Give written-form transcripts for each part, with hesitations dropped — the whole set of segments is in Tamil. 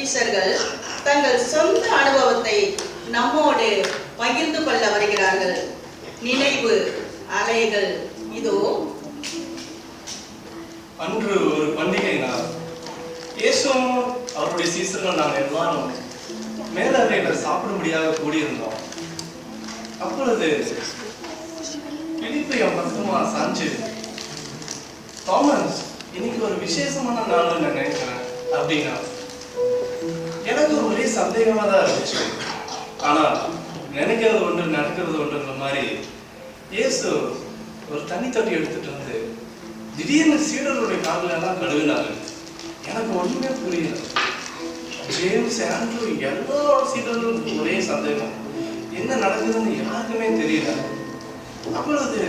சீஷர்கள் தங்கள் சொந்த அனுபவத்தை நம்மோடு பகிர்ந்து கொள்ள வருகிறார்கள். நினைவு அலைகள் இதோ. அன்று ஒரு பண்டிகை நாள். இயேசுவும் அவருடைய சீசர்கள் நாங்கள் எல்லாரும் மேலறையில் சாப்பிடும்படியாக கூடியிருந்தோம். அப்பொழுது பிலிப்பு என் பக்கமா சாஞ்சு, தாமஸ், இன்னைக்கு ஒரு விசேஷமான நாள் நான் நினைக்கிறேன் அப்படின்னா. எனக்கு ஒரே சந்தேகமா தான் இருந்துச்சு. ஆனா நினைக்கிறது ஒன்று நடக்கிறது ஒன்றுன்ற மாதிரி இயேசு ஒரு தண்ணி தொட்டி எடுத்துட்டு வந்து திடீர்னு சீடர்களுடைய கால்கள் எல்லாம் கழுவினாரு. எனக்கு ஒண்ணுமே புரியல. ஜேம்ஸ், ஆண்ட்ரூ எல்லா சீடர்களும் ஒரே சந்தேகம், என்ன நடக்குதுன்னு யாருக்குமே தெரியல. அப்பொழுது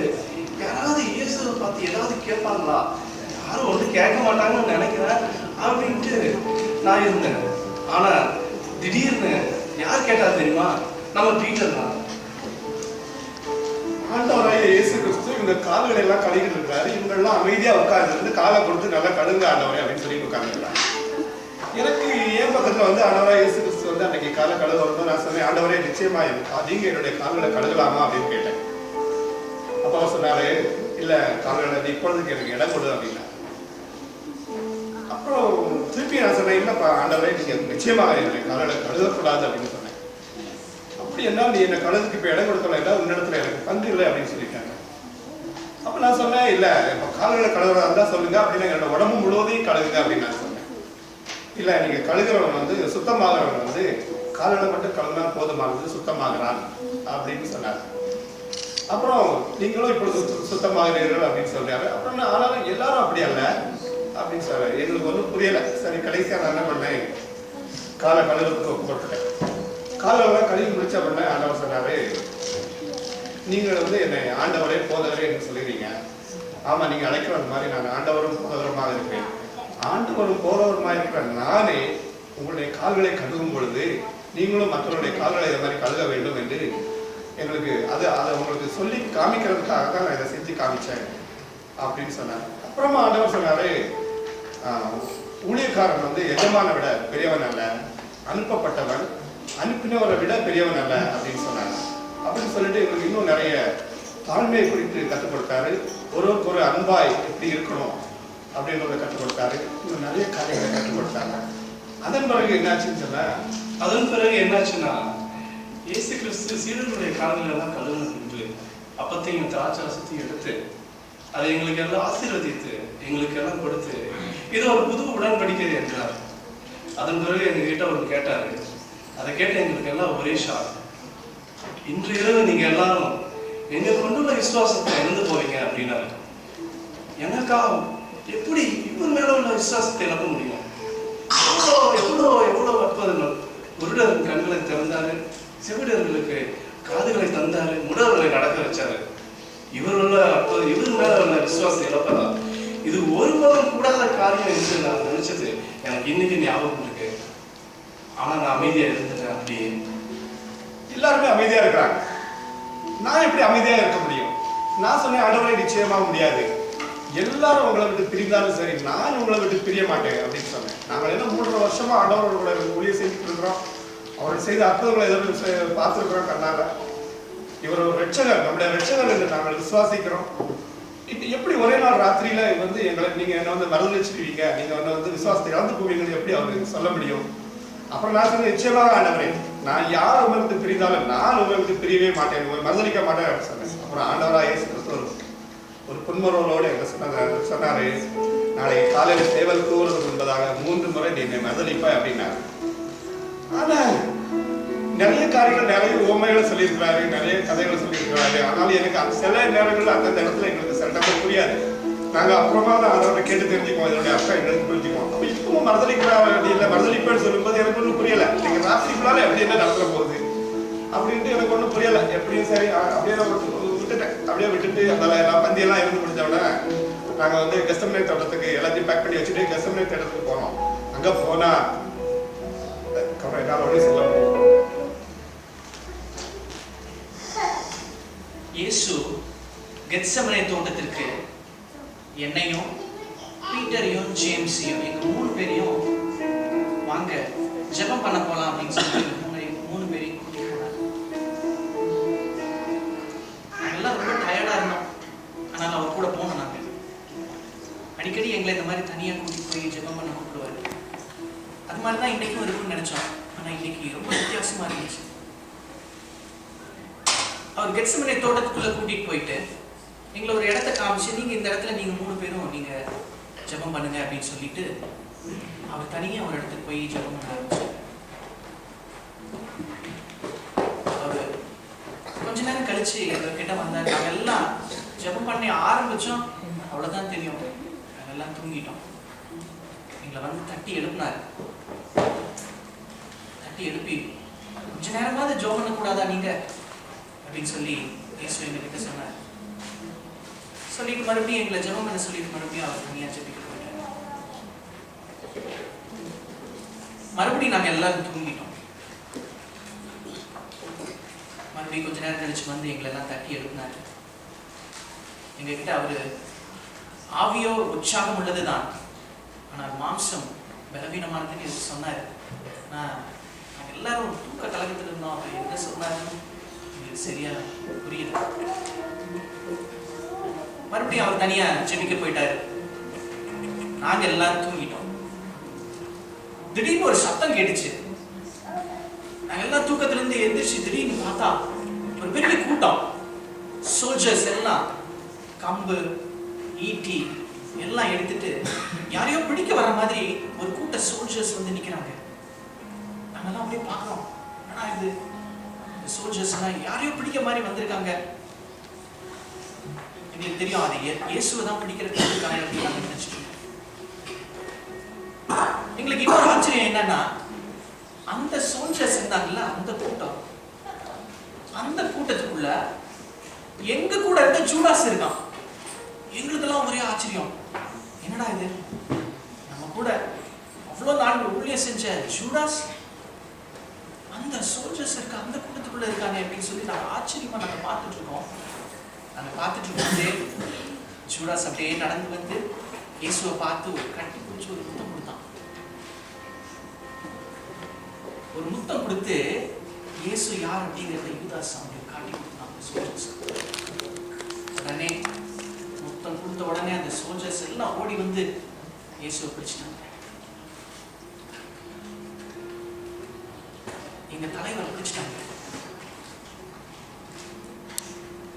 யாராவது இயேசுவை பார்த்து ஏதாவது கேட்பாங்களா? யாரும் ஒன்றும் கேட்க மாட்டாங்கன்னு நினைக்கிறேன் அப்படின்ட்டு நான் இருந்தேன். ஆனா திடீர்னு யார் கேட்டா தெரியுமா? நம்ம பீட்டர் தான். ஆண்டவராகிய இயேசு கிறிஸ்து இவங்க கால்களை எல்லாம் கழுவிட்டு இருக்கிறாரு. இவங்க எல்லாம் அமைதியா உட்கார்ந்து காலை கொடுத்து நல்லா கழுங்க ஆண்டவரே அப்படின்னு சொல்லி உட்கார்ந்துருக்காங்க. எனக்கு ஏன் பக்கத்துல வந்து ஆண்டவராகிய இயேசு கிறிஸ்து வந்து அன்னைக்கு காலை கழுவ வரும்போது நான் சொன்னேன், ஆண்டவரே நிச்சயமா நீங்க என்னுடைய கால்களை கழுகலாமா அப்படின்னு கேட்டேன். அப்ப அவர் சொன்னாரு, இல்ல கால்களை இப்பொழுதுக்கு எனக்கு இடம் கொடு அப்படின்னா. அப்புறம் திருப்பி நான் சொன்னேன், இல்லப்பா ஆண்டவரே நீங்க நிச்சயமாக என்னுடைய கால்களை கழுவக்கூடாது அப்படின்னு சொன்னேன். அப்படி என்ன நீ என்ன கழுதுக்கு இப்ப இடம் கொடுக்கல, உன்னிடத்துல எனக்கு பங்கு இல்லை அப்படின்னு சொல்லிட்டாங்க. அப்ப நான் சொன்னேன், இல்ல இப்ப கால்களை கழுவுறதா இருந்தா சொல்லுங்க, அப்படின்னு என்னோட உடம்பு முழுவதையும் கழுகுங்க அப்படின்னு நான் சொன்னேன். இல்ல நீங்க கழுகுறவன் வந்து சுத்தமாகறவன் வந்து கால்களை மட்டும் கழுவினா போதுமானது, சுத்தமாகறான் அப்படின்னு சொன்னார். அப்புறம் நீங்களும் இப்பொழுது சுத்தமாகிறீர்கள் அப்படின்னு சொல்றாரு. அப்புறம் ஆனாலும் எல்லாரும் அப்படி அல்ல அப்படின்னு சொல்றாரு. எங்களுக்கு ஒன்றும் புரியல. சரி, கடைசியா நான் என்ன பண்ணேன், காலை கழுவுறதுக்கு ஒப்புப்பட்டுட்டேன். காலெல்லாம் கழுவி முடிச்ச உடனே ஆண்டவர் சொன்னாரு, நீங்கள் வந்து என்னை ஆண்டவரே போதவரே என்று சொல்லுறீங்க. ஆமா, நீங்க அழைக்கிற மாதிரி நான் ஆண்டவரும் போதவருமாக இருப்பேன். ஆண்டவரும் போதவருமாக இருக்கிற நானே உங்களுடைய கால்களை கழுவும் பொழுது நீங்களும் மற்றவருடைய கால்களை இதை மாதிரி கழுக வேண்டும் என்று எங்களுக்கு அதை உங்களுக்கு சொல்லி காமிக்கிறதுக்காக தான் நான் இதை செஞ்சு காமிச்சேன் அப்படின்னு சொன்னார். அப்புறமா ஆண்டவர் சொன்னாரு, ஊழியக்காரன் வந்து எஜமான விட பெரியவன் அல்ல, அனுப்பப்பட்டவன் அனுப்பினவரை விட பெரியவன் அல்ல அப்படின்னு சொன்னாங்க. அப்படின்னு சொல்லிட்டு எங்களுக்கு இன்னும் நிறைய தாழ்மையை குறித்து கற்றுக் கொடுத்தாரு. ஒருவருக்கு ஒரு அன்பாய் எப்படி இருக்கணும் அப்படின்றத கற்றுக் கொடுத்தாரு. இன்னும் நிறைய காரியங்களை கற்றுக் கொடுத்தாங்க. அதன் பிறகு என்னாச்சுன்னா இயேசு கிறிஸ்து சீடர்களுடைய கால்கள் எல்லாம் கழுவின அப்பத்தையும் திராட்சரசத்தையும் எடுத்து அதை எங்களுக்கு எல்லாம் ஆசீர்வதித்து எங்களுக்கு எல்லாம் கொடுத்து இது ஒரு புது உடன்படிக்கை என்றார். அதன் பிறகு எங்ககிட்ட அவர் கேட்டாரு. அதை கேட்ட எங்களுக்கு எல்லாம் ஒரே ஷாக். இன்று இரவு நீங்க எல்லாரும் எங்க கொண்டுள்ள விசுவாசத்தை இழந்து போவீங்க அப்படின்னாரு. எனக்கா எப்படி இவர் மேல உள்ள விசுவாசத்தை இழக்க முடியும்? எவ்வளவு அற்புதங்கள்! குருடருக்கு கண்களை திறந்தாரு, செவிடர்களுக்கு காதுகளை தந்தாரு, முடவர்களை நடக்க வச்சாரு. இவர் மேல உள்ள விசுவாசத்தை இழப்பதா? இது ஒருபோதும் கூடாத காரியம் என்று நான் நினைச்சது எனக்கு இன்னைக்கு ஞாபகம் இருக்கு. ஆனா நான் அமைதியா இருந்துட்டேன். அப்படியே எல்லாருமே அமைதியா இருக்கிறாங்க. நான் எப்படி அமைதியா இருக்க முடியும்? நான் சொன்னேன், ஆண்டவரை நிச்சயமாக முடியாது. எல்லாரும் உங்களை விட்டு பிரிந்தாலும் சரி, நான் உங்களை விட்டு பிரிய மாட்டேன் அப்படின்னு சொன்னேன். நாங்கள் என்ன 3 வருஷமா ஆண்டவரோட கூட ஊழியம் செஞ்சுட்டு இருக்கிறோம். அவர்கள் செய்த அற்புதங்களை எதிர்ப்பு பார்த்துருக்கிறோம் கண்ணால. இவர் ஒரு ரட்சகர், நம்முடைய ரட்சகர் என்று நாங்கள் விசுவாசிக்கிறோம். இப்போ எப்படி ஒரே நாள் ராத்திரியில வந்து நீங்க என்ன வந்து மறுதளிச்சிடுவீங்க, நீங்க வந்து விசுவாசத்தை இழந்து போவீங்கன்னு எப்படி அவருக்கு சொல்ல முடியும்? அப்புறம் நான் சொன்னேன், நிச்சயமாக ஆண்டவரே, நான் யார் உங்களுக்கு பிரிந்தாலும் நான் உங்களுக்கு பிரியவே மாட்டேன், உங்களை மறுதளிக்க மாட்டேன் அப்படின்னு சொன்னேன். அப்புறம் ஆண்டவராக இயேசு கிறிஸ்து ஒரு புன்முறுவலோடு எங்க சொன்னாரு, நாளைக்கு காலையில சேவல் கூறுவது என்பதாக 3 முறை நீ என்னை மறுதளிப்பாய் அப்படின்னாரு. ஆனா நிறைய காரியங்கள், நிறைய உவமைகளை சொல்லியிருக்கிறாரு, நிறைய கதைகளை சொல்லியிருக்கிறாரு. ஆனாலும் எனக்கு அந்த சில நேரங்கள்ல அந்த இடத்துல எங்களுக்கு சட்டமே புரியாது. நாங்க அப்புறமா தான் அதோட கேட்டு தெரிஞ்சுக்குவோம், இதோடைய அர்த்தம் எங்களுக்கு புரிஞ்சுக்குவோம். அப்ப இப்பவும் மறுதளிப்பேன்னு சொல்லும்போது எனக்கு ஒன்றும் புரியல. நீங்க ராத்திரிக்குள்ளால எப்படி என்ன நடத்த போகுது அப்படின்ட்டு எனக்கு ஒன்றும் புரியல. எப்படியும் சரி அப்படியே விட்டுட்டேன். அப்படியே விட்டுட்டு அந்த எல்லாம் பந்தியெல்லாம் இருந்து முடிஞ்சோடனே நாங்க வந்து கெஸ்டமனே தோட்டத்துக்கு எல்லாத்தையும் பேக் பண்ணி வச்சுட்டு கெஸ்டமனே தோட்டத்துக்கு போனோம். அங்க போனா என்னால ஒண்ணு சொல்ல முடியும். இயேசு கெத்செமனே தோட்டத்திற்கு என்னையும் பீட்டரையும் ஜேம்ஸையும் எங்க 3 பேரையும் வாங்க ஜெபம் பண்ண போலாம் அப்படின்னு சொல்லி மூணு பேரையும் கூட்டிட்டு போனாங்க. நாங்கெல்லாம் ரொம்ப டயர்டா இருந்தோம். ஆனால் அவர் கூட போனோம். நாங்க அடிக்கடி எங்களை இந்த மாதிரி தனியா கூட்டிட்டு போய் ஜெபம் பண்ண கூப்பிடுவாரு. அது மாதிரிதான் இன்னைக்கும் இருக்கும்னு நினைச்சோம். ஆனா இன்னைக்கு ரொம்ப வித்தியாசமா இருந்துச்சு. அவர் கெத்செமனே தோட்டத்துக்குள்ள கூட்டிட்டு போயிட்டு எங்களை ஒரு இடத்த காமிச்சு, நீங்க இந்த இடத்துல நீங்க 3 பேரும் நீங்க ஜெபம் பண்ணுங்க அப்படின்னு சொல்லிட்டு அவர் தனியா ஒரு இடத்துக்கு போய் ஜெபம் பண்ண ஆரம்பிச்சார். அவரு கொஞ்ச நேரம் கழிச்சு எங்ககிட்ட வந்தார். நாங்கெல்லாம் ஜெபம் பண்ணி ஆரம்பிச்சோம், அவ்வளவுதான் தெரியும், நாங்கெல்லாம் தூங்கிட்டோம். எங்களை வந்து தட்டி எழுப்பினார். தட்டி எழுப்பி, கொஞ்ச நேரமாவது ஜெபம் பண்ண கூடாதா நீங்க அப்படின்னு சொல்லி இயேசு எங்ககிட்ட சொன்னார். சொல்லிட்டு மறுபடியும் எங்களை ஜெபம் பண்ண சொல்லிட்டு மறுபடியும் அவர் தனியா ஜெபிக்க போயிட்டார். மறுபடியும் நாங்க எல்லாரும் தூங்கிட்டோம். மறுபடியும் கொஞ்ச நேரம் கழிச்சு வந்து எங்களை எல்லாம் தட்டி எழுப்பினாரு. எங்க கிட்ட அவரு ஆவியோ உற்சாகம் உள்ளதுதான், ஆனால் மாம்சம் பலவீனமானதுன்னு சொன்னாரு. நாங்க எல்லாரும் தூக்க கலக்கத்துல இருந்தோம். அவர் என்ன சொன்னாருன்னு எங்களுக்கு சரியா புரியல. மறுபடியும் அவர் தனியா ஜெபிக்க போயிட்டாரு. நாங்க எல்லாரும் தூங்கிட்டோம். திடீர்னு ஒரு சத்தம் கேட்டுச்சு. நாங்க எல்லாம் தூக்கத்துல இருந்து எந்திரிச்சு திடீர்னு பார்த்தா ஒரு பெரிய கூட்டம், சோல்ஜர்ஸ் எல்லாம் கம்பு ஈட்டி எல்லாம் எடுத்துட்டு யாரையோ பிடிக்க வர மாதிரி ஒரு கூட்ட சோல்ஜர்ஸ் வந்து நிக்கிறாங்க. நாங்கெல்லாம் அப்படியே பாக்குறோம். ஆனா இது சோல்ஜர்ஸ் எல்லாம் யாரையோ பிடிக்க மாதிரி வந்திருக்காங்க. எங்களுக்கு தெரியும் அது இயேசுவை தான் பிடிக்கிறதுக்கு அப்படின்னு நாங்க நினைச்சிட்டு. எங்களுக்கு இன்னொரு ஆச்சரியம் என்னன்னா, அந்த சோல்ஜர்ஸ் இருந்தாங்கல்ல, அந்த கூட்டம், அந்த கூட்டத்துக்குள்ள எங்க கூட இருந்த ஜூடாஸ் இருக்கான். எங்களுக்கெல்லாம் ஒரே ஆச்சரியம், என்னடா இது, நம்ம கூட அவ்வளவு நாள் ஊழியம் செஞ்ச ஜூடாஸ் அந்த சோல்ஜர்ஸ் இருக்க அந்த கூட்டத்துக்குள்ள இருக்காங்க அப்படின்னு சொல்லி நாங்க ஆச்சரியமா நாங்க பார்த்துட்டு இருக்கோம். நாங்க பார்த்துட்டு இருக்கும்போதே ஜூடாஸ் அப்படியே நடந்து வந்து இயேசுவை பார்த்து ஒரு கட்டி பிடிச்சி ஒரு முத்தம் கொடுத்தான். ஒரு முத்தம் கொடுத்து இயேசு யார் அப்படிங்கிறத யூதாஸ் அவங்களுக்கு காட்டி கொடுத்தான் சோல்ஜர்ஸ். உடனே முத்தம் கொடுத்த உடனே அந்த சோல்ஜர்ஸ் எல்லாம் ஓடி வந்து இயேசுவை பிடிச்சிட்டாங்க. எங்க தலைவர் பிடிச்சிட்டாங்க.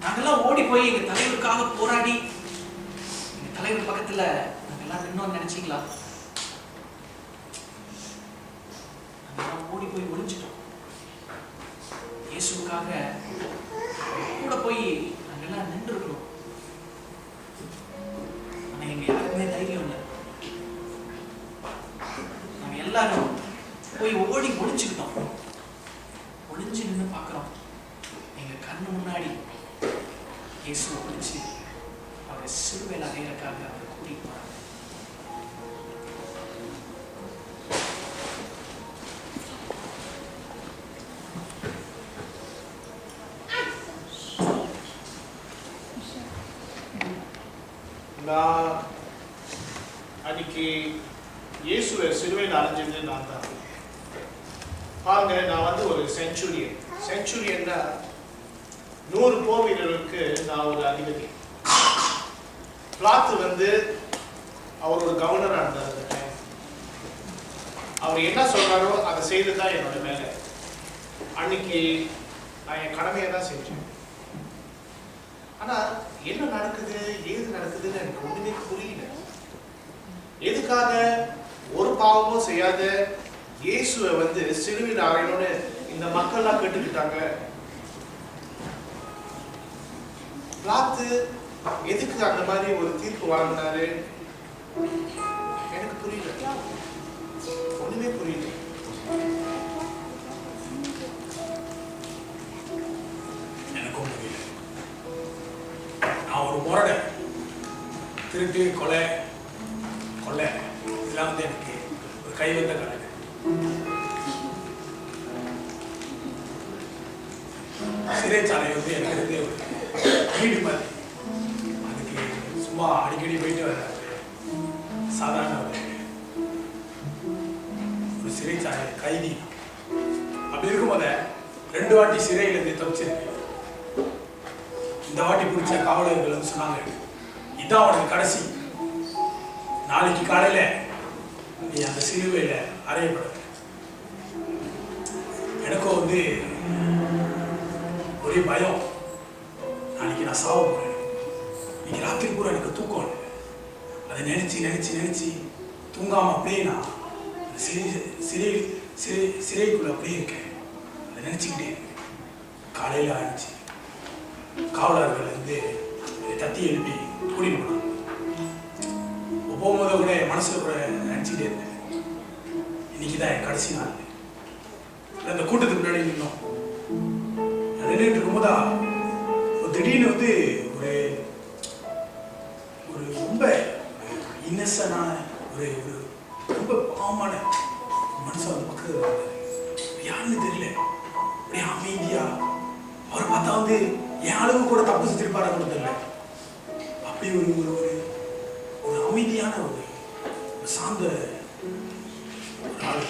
நாங்கெல்லாம் ஓடி போய் எங்க தலைவருக்காக போராடி எங்க தலைவர் பக்கத்துல நாங்கெல்லாம் நின்னோம்னு நினைச்சீங்களா? நாங்கெல்லாம் ஓடி போய் ஒளிஞ்சிட்டோம். இயேசுக்காக கூட போய் நாங்கெல்லாம் நின்று இருக்கணும். ஆனா எங்க யாருக்குமே தைரியம் இல்லை. நாங்க எல்லாரும் போய் ஓடி ஒளிஞ்சுக்கிட்டோம். ஒளிஞ்சு நின்று பார்க்கிறோம். எங்க கண்ணு முன்னாடி இயேசுவை பிடிச்சு அவரை சிலுவையில் அறையறதுக்காக அவரை கூட்டிட்டு போறாங்க. நான் அன்னைக்கு இயேசுவை சிலுவையில் அடைஞ்சது நான் தான். பாருங்க, நான் வந்து ஒரு செஞ்சுரியன்னா 100 போர் வீரர்களுக்கு நான் ஒரு அதிபதி. பிளாத்து வந்து அவர் ஒரு கவர்னராக இருந்தார். அவர் என்ன சொல்றாரோ அதை செய்து தான் என்னோட வேலை. அன்னைக்கு நான் என் கடமையை தான் செஞ்சேன். ஆனா என்ன நடக்குது, ஏது நடக்குதுன்னு எனக்கு ஒண்ணுமே புரியல. எதுக்காக ஒரு பாவமும் செய்யாத இயேசுவை வந்து சிலுவையில் அறையணும்னு இந்த மக்கள்லாம் கேட்டுக்கிட்டாங்க. பிளாத்து எதுக்கு அந்த மாதிரி ஒரு தீர்ப்பு வழங்கினாரு எனக்கு புரியல, ஒண்ணுமே புரியல. எனக்கும் புரியல. நான் ஒரு முரடை, திருட்டு கொலை இதெல்லாம் வந்து எனக்கு ஒரு கைவந்த கலை. சிறைச்சாலை வந்து எனக்கு வீடு மாதிரி, அதுக்கு சும்மா அடிக்கடி போயிட்டு வர சாதாரண ஒரு சிறைச்சாலை கைதி. அப்படி இருக்கும்போது 2 வாட்டி சிறையிலேருந்து தப்பிச்சிருக்கு. இந்த வாட்டி பிடிச்ச காவலர்கள் வந்து சொன்னாங்க, இதான் அவனுக்கு கடைசி, நாளைக்கு காலையில நீ அந்த சிலுவையில அறையப்பட. எனக்கும் வந்து ஒரே பயம், நாளைக்கு நான் சாவ போறேன், இன்னைக்கு ராத்திரி பூரா எனக்கு தூக்கம் இல்லை. அதை நினைச்சு நினைச்சு நினைச்சு தூங்காம அப்படியே நான் சிறைக்குள்ள அப்படியே இருக்கேன். அதை நினைச்சுக்கிட்டே காலையில ஆயிடுச்சு. காவலர்கள் வந்து தட்டி எழுப்பி கூட்டிட்டு போனாங்க. போகும்போது கூட மனசுல கூட நினைச்சுக்கிட்டே இருந்தேன், இன்னைக்குதான் என் கடைசி நாள். அந்த கூட்டத்துக்கு முன்னாடி நின்னோம். நின்றுட்டு இருக்கும்போதா திடீர்னு வந்து ஒரு ஒரு ரொம்ப இன்னசென்டான ஒரு ரொம்ப பாவமான மனுஷன் வந்து பக்கத்தில் வந்தார். யாருன்னு தெரியல, அப்படியே அமைதியா. அவரை பார்த்தா வந்து என் அளவு கூட தப்பு செஞ்சிருப்பாரு கூட தெரியல. அப்படி ஒரு ஒரு ஒரு அமைதியான ஒரு சார்ந்த ஒரு ஆள்.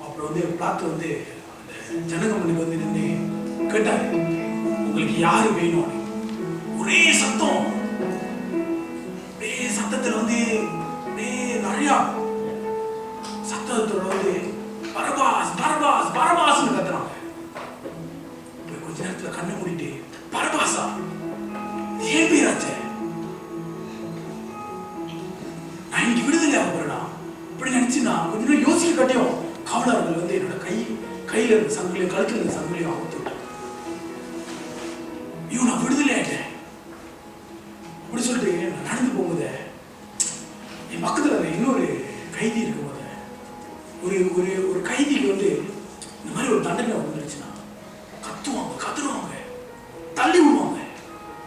அப்புறம் வந்து பார்த்து வந்து அந்த ஜனங்க முன்னுக்கு வந்து நின்று கேட்டாரு, உங்களுக்கு யாரு வேணும்? ஒரே சத்தம், ஒரே சத்தத்துல வந்து நிறைய சத்தத்துல வந்து பரபாஸ் பரபாஸ் பரபாஸ்னு கத்துறாங்க. கொஞ்ச நேரத்துல கண்ணை மூடிட்டு, பரபாசா ஏன் பேராச்சே, நான் இன்னைக்கு விடுதலை ஆக போறேனா இப்படி நினைச்சுனா கொஞ்ச நேரம் யோசிக்க காட்டியும் காவலர்கள் வந்து என்னோட கையில இருந்த சங்கிலியும் கழுத்துல இருந்த சங்கிலியும் அவுத்து விட்டாங்க. ஐயோ நான் விடுதலை ஆயிட்டேன் அப்படி சொல்லிட்டு நான் நடந்து போகும்போது என் பக்கத்துல அந்த இன்னொரு கைதி இருக்கும்போது ஒரு ஒரு ஒரு கைதிக்கு வந்து இந்த மாதிரி ஒரு தண்டனை வந்துருச்சுன்னா கத்துவாங்க, கத்துருவாங்க, தள்ளி விடுவாங்க.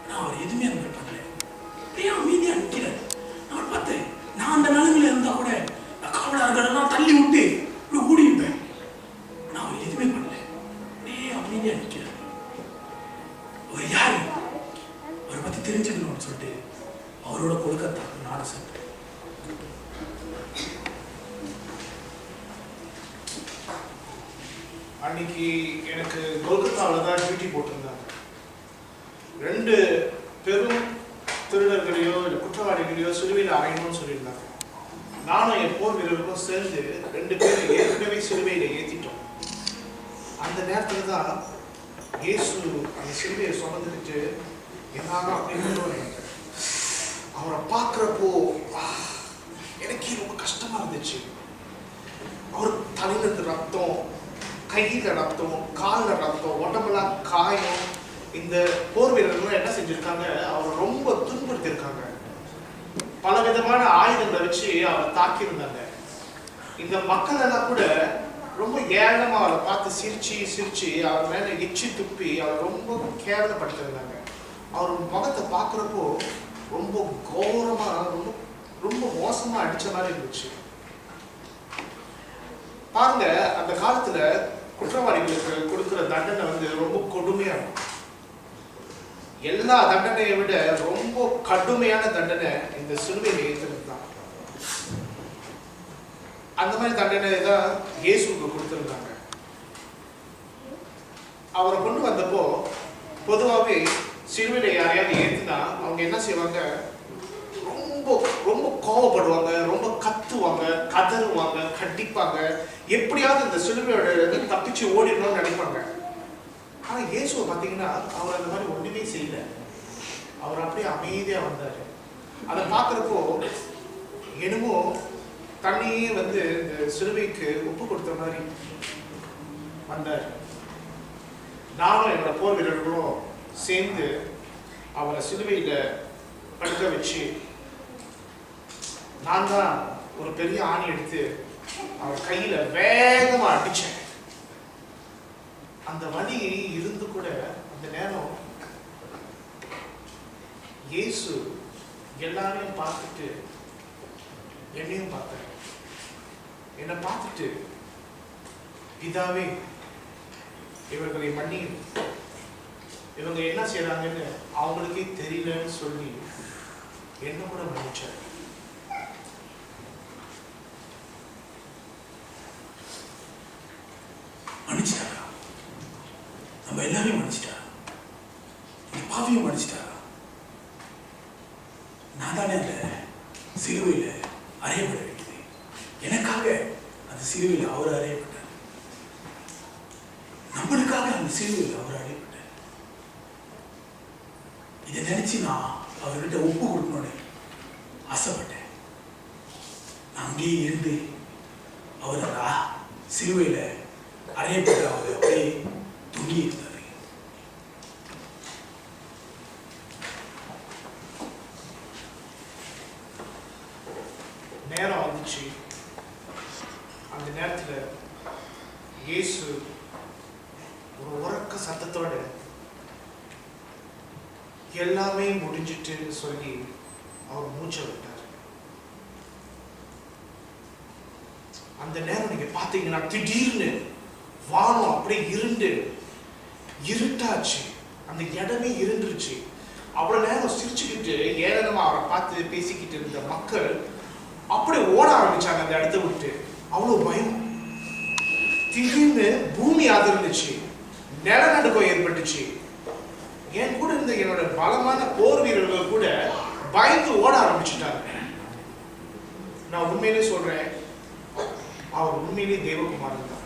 நான் அவர் எதுவுமே அந்த மாதிரி பண்ணல, அப்படியே அமைதியா நிக்கிறேன். நான் பார்த்தேன், நான் அந்த நிலைமையில இருந்தா கூட காவலர்கள் எல்லாம் தள்ளி விட்டு இப்படி ஓடி இருப்பேன். நான் அவர் எதுவுமே பண்ணல, அப்படியே அமைதியா நிக்கிறேன். அவர் யாரு, அவரை பத்தி தெரிஞ்சுக்கணும்னு சொல்லிட்டு அவரோட கொல்கத்தாக்கு நாடு சென்றேன். அன்னைக்கு எனக்கு கொல்கத்தாவில் தான் டியூட்டி போட்டிருந்தாங்க. 2 பெரும் திருடர்களையோ இல்லை குற்றவாளிகளையோ சிலுவையில் அறையணும்னு சொல்லியிருந்தாங்க. நானும் என் போர் வீரர்களும் சேர்ந்து 2 பேரும் ஏற்கனவே சிலுவையில் ஏற்றிட்டோம். அந்த நேரத்தில் தான் இயேசு அந்த சிலுவையை சுமந்துக்கிட்டு என்னாக அப்படின்னு அவரை பார்க்குறப்போ எனக்கே ரொம்ப கஷ்டமா இருந்துச்சு. அவர் தலையில இருந்து ரத்தம், கையில ரத்தம், காலில் ரத்தம், உடம்பெல்லாம் காயம். இந்த போர் வீரர்கள் என்ன செஞ்சிருக்காங்க, அவர் ரொம்ப துன்புறுத்திருக்காங்க. பல விதமான ஆயுதங்களை வச்சு அவரை தாக்கியிருந்தாங்க. இந்த மக்கள் எல்லாம் கூட ரொம்ப ஏளனமா அவரை பார்த்து சிரிச்சு சிரிச்சு அவர் மேல எச்சி துப்பி அவர் ரொம்ப கேவலப்படுத்திருந்தாங்க. அவர் முகத்தை பார்க்குறப்போ ரொம்ப கோரமா ரொம்ப மோசமா அடிச்ச மாதிரி இருந்துச்சு. பாருங்க, அந்த காலத்துல குற்றவாளிகளுக்கு கொடுக்கிற தண்டனை வந்து ரொம்ப கொடுமையா இருக்கும். எல்லா தண்டனையை விட ரொம்ப கடுமையான தண்டனை இந்த சிலுவையில் ஏற்றுறது தான். அந்த மாதிரி தண்டனை தான் இயேசுக்கு கொடுத்திருந்தாங்க. அவரை கொண்டு வந்தப்போ பொதுவாகவே சிலுவையில் யாரையாவது ஏற்றுனா அவங்க என்ன செய்வாங்க, ரொம்ப ரொம்ப கோவப்படுவாங்க, ரொம்ப கத்துவாங்க, கதறுவாங்க, கண்டிப்பாங்க, எப்படியாவது இந்த சிலுவையோட தப்பிச்சு ஓடிடணும்னு நினைப்பாங்க. ஆனா இயேசுவை பார்த்தீங்கன்னா அவர் அந்த மாதிரி ஒண்ணுமே செய்யல. அவர் அப்படியே அமைதியா வந்தாரு. அதை பார்க்குறப்போ என்னமோ தண்ணியே வந்து இந்த சிலுவைக்கு ஒப்பு கொடுத்த மாதிரி வந்தார். நானும் என்னோட போர் வீரர்களும் சேர்ந்து அவரை சிலுவையில படுக்க வச்சு நான் தான் ஒரு பெரிய ஆணி எடுத்து அவர் கையில வேகமா அடிச்சேன். அந்த வலி இருந்து கூட அந்த நேரம் இயேசு எல்லாரையும் பார்த்துட்டு என்னையும் பார்த்தார். என்னை பார்த்துட்டு, பிதாவே இவர்களை மன்னியும், இவங்க என்ன செய்யறாங்கன்னு அவங்களுக்கே தெரியலன்னு சொல்லி என்ன கூட மன்னிச்சார். எல்லாரையும் மன்னிச்சிட்டாரா? இந்த பாவியும் மன்னிச்சிட்டாரா? நான் தானே அந்த சிலுவையில் அறையப்பட வேண்டியது. எனக்காக அந்த சிலுவையில் அவர் அறையப்பட்டார். நம்மளுக்காக அந்த சிலுவையில் அவர் அறையப்பட்டார். இதை நினைச்சு நான் அவர்கிட்ட ஒப்பு கொடுக்கணும்னு ஆசைப்பட்டேன். நான் அங்கேயே இருந்து அவர் அந்த சிலுவையில் அறையப்பட்ட அவர் அப்படியே தொங்கி இருந்தார். நேரம் வந்துச்சு. அந்த நேரத்துல இயேசு ஒரு உரக்க சத்தத்தோட எல்லாமே முடிஞ்சிட்டு சொல்லி அவர் மூச்சை விட்டார். அந்த நேரம் நீங்க பாத்தீங்கன்னா திடீர்னு வானம் அப்படியே இருட்டாச்சு. அந்த இடமே இருந்துருச்சு. அவ்வளவு நேரம் சிரிச்சுக்கிட்டு ஏளனமா அவரை பார்த்து பேசிக்கிட்டு இருந்த மக்கள் அப்படியே ஓட ஆரம்பிச்சாங்க அந்த இடத்த விட்டு. அவ்வளவு பயம். திடீர்னு பூமி அதிர்ந்துச்சு, நிலநடுக்கம் ஏற்பட்டுச்சு. என் கூட இருந்த என்னோட பலமான போர் வீரர்கள் கூட பயந்து ஓட ஆரம்பிச்சுட்டாங்க. நான் உண்மையிலே சொல்றேன், அவர் உண்மையிலே தேவகுமாரன் தான்.